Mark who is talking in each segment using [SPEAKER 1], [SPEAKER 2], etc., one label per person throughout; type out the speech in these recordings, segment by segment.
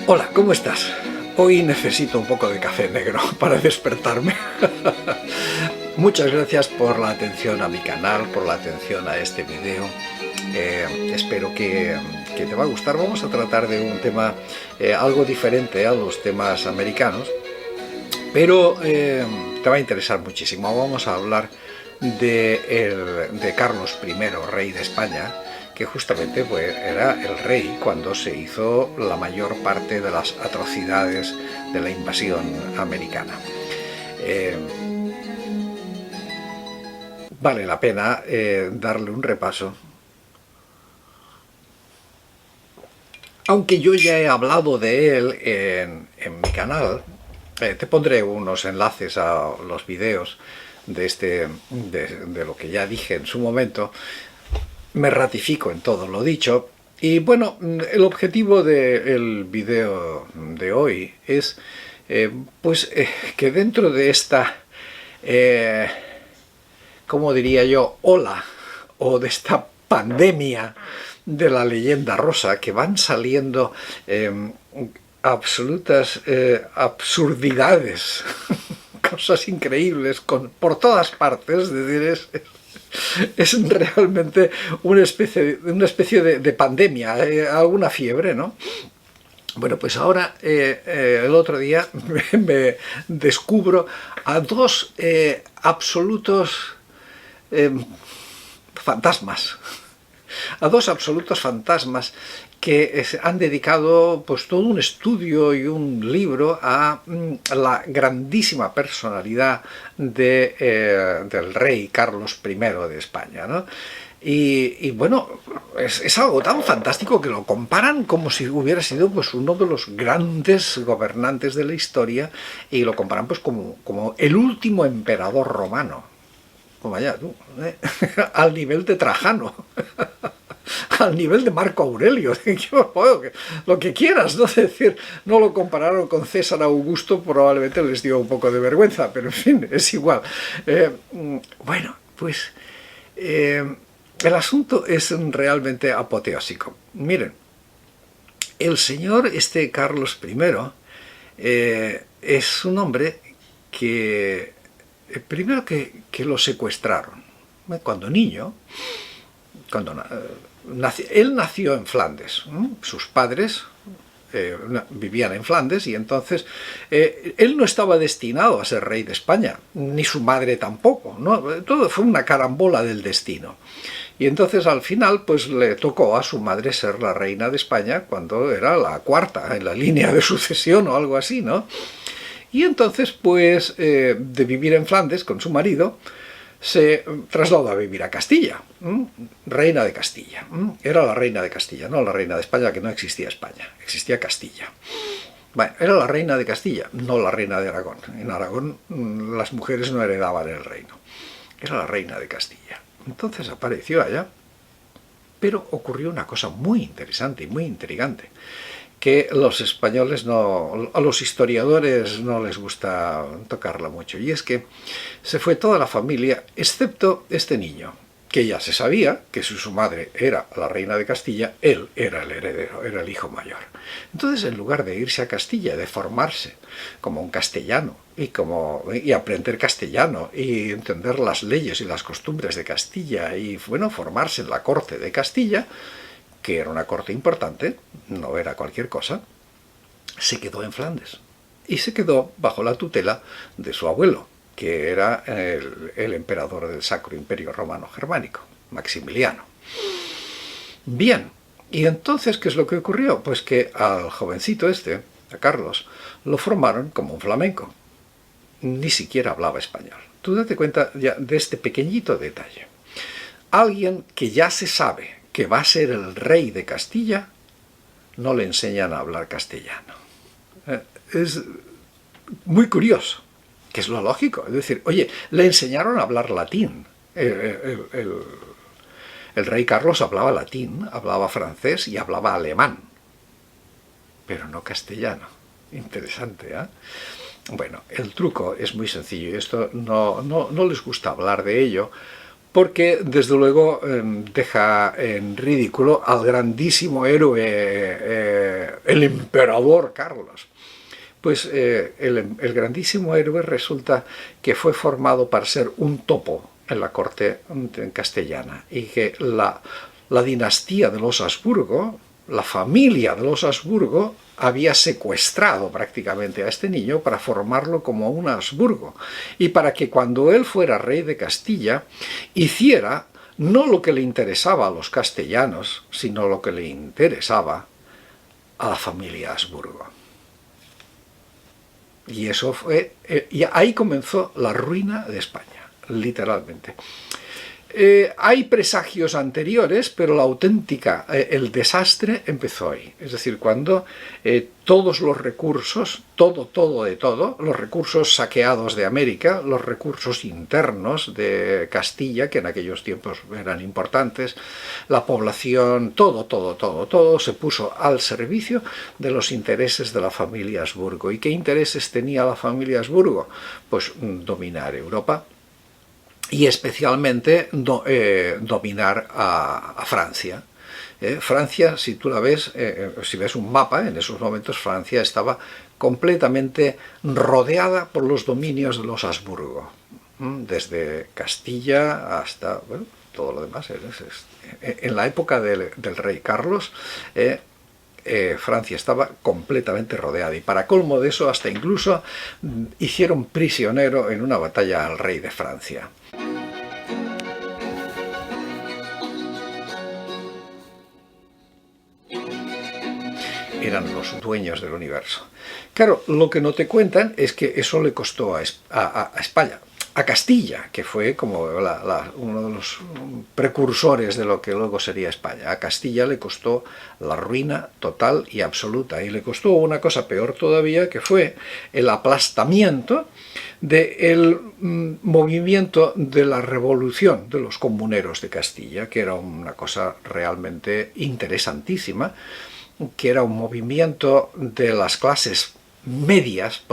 [SPEAKER 1] Hola, ¿cómo estás? Hoy necesito un poco de café negro para despertarme. Muchas gracias por la atención a mi canal, por la atención a este video. Espero que te va a gustar. Vamos a tratar de un tema algo diferente a los temas americanos, pero te va a interesar muchísimo. Vamos a hablar de Carlos I, rey de España, que justamente era el rey cuando se hizo la mayor parte de las atrocidades de la invasión americana. Vale la pena darle un repaso. Aunque yo ya he hablado de él en mi canal, te pondré unos enlaces a los vídeos de lo que ya dije en su momento. Me ratifico en todo lo dicho. Y bueno, el objetivo del vídeo de hoy es que dentro de esta, ¿cómo diría yo?, ola o de esta pandemia de la leyenda rosa, que van saliendo absolutas absurdidades, cosas increíbles por todas partes. Es decir, es realmente una especie de pandemia, alguna fiebre, ¿no? Bueno, pues ahora, el otro día, me descubro a dos absolutos fantasmas. A dos absolutos fantasmas que han dedicado pues todo un estudio y un libro a la grandísima personalidad del rey Carlos I de España, ¿no? Y bueno, es algo tan fantástico que lo comparan como si hubiera sido pues uno de los grandes gobernantes de la historia, y lo comparan pues como el último emperador romano. Pues vaya tú, al nivel de Trajano. Al nivel de Marco Aurelio, lo que quieras, ¿no? Es decir, no lo compararon con César Augusto, probablemente les dio un poco de vergüenza, pero en fin, es igual. Bueno, pues el asunto es realmente apoteósico. Miren, el señor Carlos I es un hombre que, primero que lo secuestraron cuando niño. Él nació en Flandes, sus padres vivían en Flandes, y entonces él no estaba destinado a ser rey de España, ni su madre tampoco, ¿no? Todo fue una carambola del destino. Y entonces al final pues le tocó a su madre ser la reina de España cuando era la cuarta en la línea de sucesión o algo así, ¿no? Y entonces pues de vivir en Flandes con su marido, se trasladó a vivir a Castilla, reina de Castilla. Era la reina de Castilla, no la reina de España, que no existía España, existía Castilla. Bueno, era la reina de Castilla, no la reina de Aragón. En Aragón las mujeres no heredaban el reino. Era la reina de Castilla. Entonces apareció allá, pero ocurrió una cosa muy interesante y muy intrigante, que los españoles a los historiadores no les gusta tocarla mucho, y es que se fue toda la familia, excepto este niño, que ya se sabía que si su madre era la reina de Castilla, él era el heredero, era el hijo mayor. Entonces, en lugar de irse a Castilla, de formarse como un castellano, y aprender castellano, y entender las leyes y las costumbres de Castilla, y bueno, formarse en la corte de Castilla, que era una corte importante, no era cualquier cosa, se quedó en Flandes. Y se quedó bajo la tutela de su abuelo, que era el emperador del Sacro Imperio Romano Germánico, Maximiliano. Bien, y entonces, ¿qué es lo que ocurrió? Pues que al jovencito a Carlos, lo formaron como un flamenco. Ni siquiera hablaba español. Tú date cuenta ya de este pequeñito detalle. Alguien que ya se sabe que va a ser el rey de Castilla, no le enseñan a hablar castellano. Es muy curioso, que es lo lógico. Es decir, oye, le enseñaron a hablar latín. El rey Carlos hablaba latín, hablaba francés y hablaba alemán, pero no castellano. Interesante, ¿eh? Bueno, el truco es muy sencillo, y esto no les gusta hablar de ello, porque desde luego deja en ridículo al grandísimo héroe, el emperador Carlos. Pues el grandísimo héroe resulta que fue formado para ser un topo en la corte castellana, y que la dinastía de los Habsburgo, la familia de los Habsburgo, había secuestrado prácticamente a este niño para formarlo como un Habsburgo, y para que cuando él fuera rey de Castilla hiciera no lo que le interesaba a los castellanos, sino lo que le interesaba a la familia Habsburgo. Y eso fue, y ahí comenzó la ruina de España, literalmente. Hay presagios anteriores, pero la auténtica, el desastre empezó ahí. Es decir, cuando todos los recursos, todo de todo, los recursos saqueados de América, los recursos internos de Castilla, que en aquellos tiempos eran importantes, la población, todo se puso al servicio de los intereses de la familia Habsburgo. ¿Y qué intereses tenía la familia Habsburgo? Pues dominar Europa, y especialmente dominar a Francia. Francia, si tú la ves, si ves un mapa, en esos momentos Francia estaba completamente rodeada por los dominios de los Habsburgo, desde Castilla hasta, bueno, todo lo demás. En la época del rey Carlos, Francia estaba completamente rodeada, y para colmo de eso, hasta incluso hicieron prisionero en una batalla al rey de Francia. Eran los dueños del universo. Claro, lo que no te cuentan es que eso le costó a España, a Castilla, que fue como uno de los precursores de lo que luego sería España. A Castilla le costó la ruina total y absoluta, y le costó una cosa peor todavía, que fue el aplastamiento del movimiento de la revolución de los comuneros de Castilla, que era una cosa realmente interesantísima, que era un movimiento de las clases medias,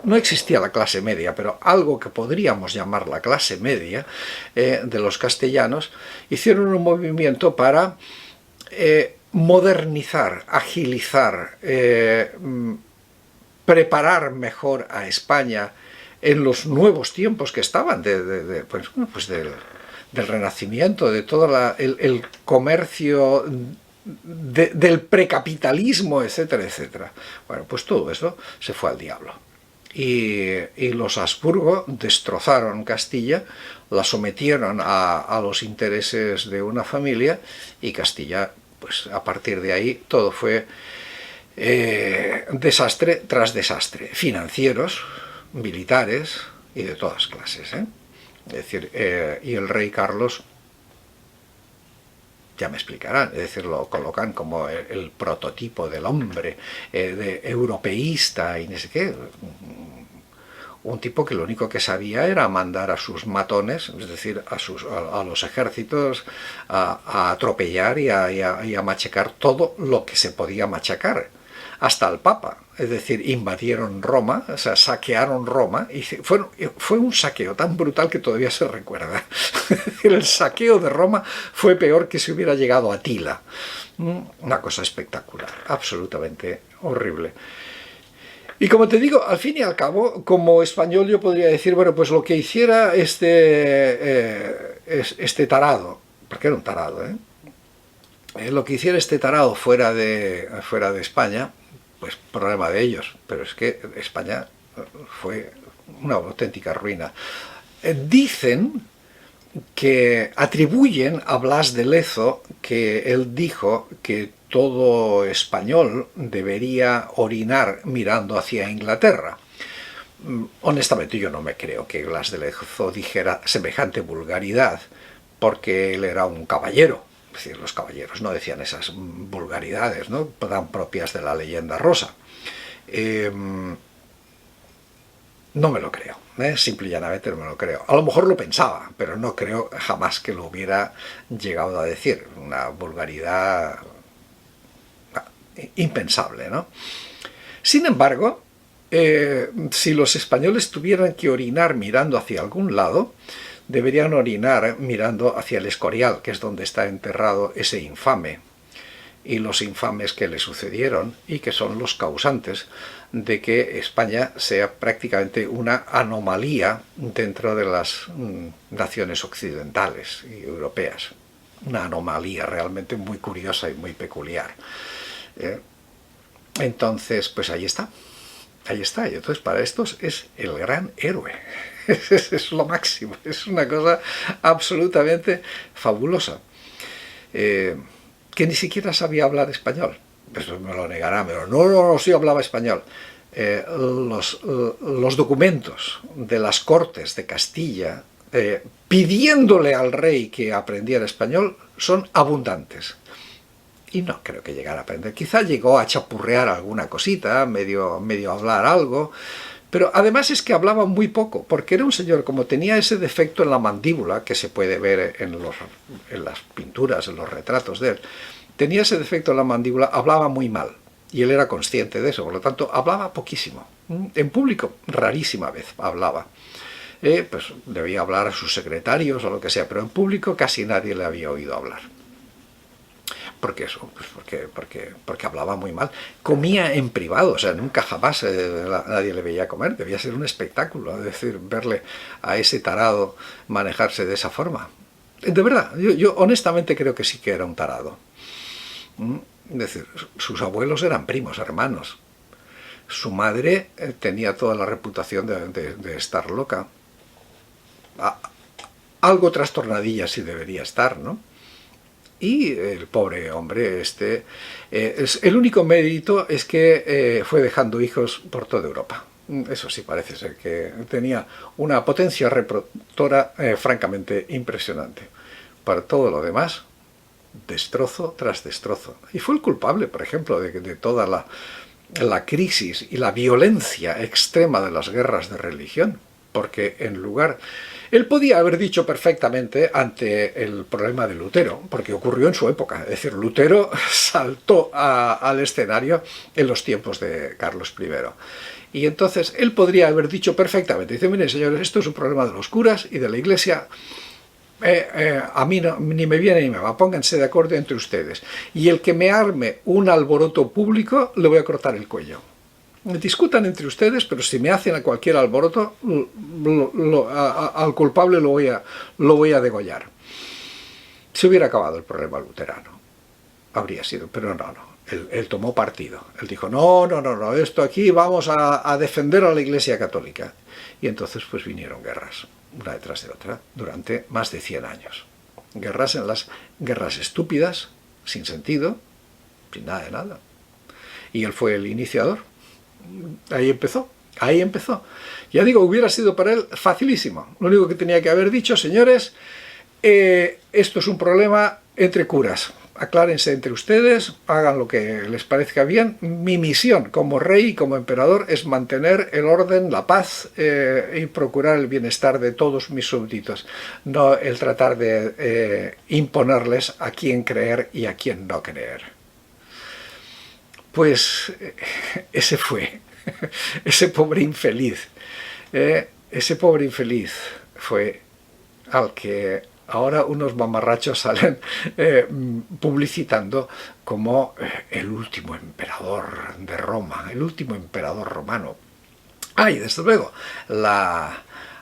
[SPEAKER 1] no existía la clase media, pero algo que podríamos llamar la clase media de los castellanos, hicieron un movimiento para modernizar, agilizar, preparar mejor a España en los nuevos tiempos que estaban del Renacimiento, de todo el comercio del precapitalismo, etcétera, etcétera. Bueno, pues todo eso se fue al diablo. Y los Habsburgo destrozaron Castilla, la sometieron a los intereses de una familia, y Castilla, pues a partir de ahí, todo fue desastre tras desastre, financieros, militares y de todas clases. Es decir, y el rey Carlos, ya me explicarán, es decir, lo colocan como el prototipo del hombre, europeísta y no sé qué. Un tipo que lo único que sabía era mandar a sus matones, es decir, a los ejércitos, a atropellar y a machacar todo lo que se podía machacar, hasta el Papa. Es decir, invadieron Roma, o sea, saquearon Roma, y fue un saqueo tan brutal que todavía se recuerda. Es decir, el saqueo de Roma fue peor que si hubiera llegado a Atila. Una cosa espectacular, absolutamente horrible. Y como te digo, al fin y al cabo, como español yo podría decir, bueno, pues lo que hiciera este tarado, porque era un tarado, lo que hiciera este tarado fuera de España, pues problema de ellos, pero es que España fue una auténtica ruina. Dicen que atribuyen a Blas de Lezo que él dijo que todo español debería orinar mirando hacia Inglaterra. Honestamente, yo no me creo que Blas de Lezo dijera semejante vulgaridad, porque él era un caballero. Es decir, los caballeros no decían esas vulgaridades, ¿no?, tan propias de la leyenda rosa. No me lo creo, simple y llanamente no me lo creo. A lo mejor lo pensaba, pero no creo jamás que lo hubiera llegado a decir. Una vulgaridad impensable, ¿no? Sin embargo, si los españoles tuvieran que orinar mirando hacia algún lado, deberían orinar mirando hacia el Escorial, que es donde está enterrado ese infame, y los infames que le sucedieron y que son los causantes de que España sea prácticamente una anomalía dentro de las naciones occidentales y europeas. Una anomalía realmente muy curiosa y muy peculiar. Entonces, pues ahí está. Ahí está. Y entonces para estos es el gran héroe. Es lo máximo. Es una cosa absolutamente fabulosa. Que ni siquiera sabía hablar español. Eso me lo negará, pero no, sí hablaba español. Los documentos de las Cortes de Castilla pidiéndole al rey que aprendiera español son abundantes. Y no creo que llegara a aprender. Quizá llegó a chapurrear alguna cosita, medio hablar algo, pero además es que hablaba muy poco, porque era un señor, como tenía ese defecto en la mandíbula, que se puede ver en las pinturas, en los retratos de él, tenía ese defecto en la mandíbula, hablaba muy mal, y él era consciente de eso, por lo tanto, hablaba poquísimo. En público, rarísima vez hablaba. Pues debía hablar a sus secretarios o lo que sea, pero en público casi nadie le había oído hablar. ¿Por qué eso? Pues porque hablaba muy mal. Comía en privado, o sea, nunca jamás nadie le veía comer. Debía ser un espectáculo, es decir, verle a ese tarado manejarse de esa forma. De verdad, yo honestamente creo que sí que era un tarado. Es decir, sus abuelos eran primos, hermanos. Su madre tenía toda la reputación de estar loca. Algo trastornadilla sí debería estar, ¿no? Y el pobre hombre, el único mérito es que fue dejando hijos por toda Europa. Eso sí parece ser que tenía una potencia reproductora francamente impresionante. Para todo lo demás, destrozo tras destrozo. Y fue el culpable, por ejemplo, de toda la crisis y la violencia extrema de las guerras de religión. Porque en lugar... Él podía haber dicho perfectamente ante el problema de Lutero, porque ocurrió en su época. Es decir, Lutero saltó al escenario en los tiempos de Carlos I. Y entonces él podría haber dicho perfectamente, dice, miren señores, esto es un problema de los curas y de la Iglesia, a mí no, ni me viene ni me va, pónganse de acuerdo entre ustedes. Y el que me arme un alboroto público, le voy a cortar el cuello. Discutan entre ustedes, pero si me hacen a cualquier alboroto, al culpable lo voy a degollar. Se hubiera acabado el problema luterano. Habría sido, pero no. Él tomó partido. Él dijo, no, esto aquí vamos a defender a la Iglesia Católica. Y entonces pues vinieron guerras, una detrás de otra, durante más de 100 años. Guerras estúpidas, sin sentido, sin nada de nada. Y él fue el iniciador. Ahí empezó. Ya digo, hubiera sido para él facilísimo. Lo único que tenía que haber dicho, señores, esto es un problema entre curas. Aclárense entre ustedes, hagan lo que les parezca bien. Mi misión como rey y como emperador es mantener el orden, la paz y procurar el bienestar de todos mis súbditos. No el tratar de imponerles a quién creer y a quién no creer. Pues ese fue, ese pobre infeliz fue al que ahora unos mamarrachos salen publicitando como el último emperador de Roma, el último emperador romano. Y desde luego, a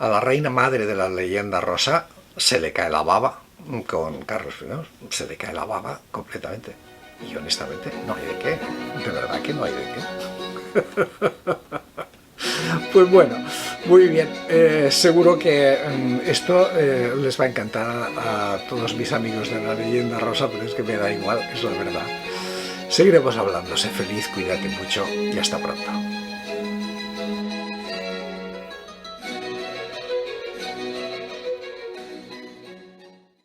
[SPEAKER 1] la reina madre de la leyenda rosa se le cae la baba con Carlos I, se le cae la baba completamente. Y honestamente, no hay de qué. De verdad que no hay de qué. Pues bueno, muy bien. Seguro que esto les va a encantar a todos mis amigos de la leyenda rosa, pero es que me da igual, es la verdad. Seguiremos hablando. Sé feliz, cuídate mucho y hasta pronto.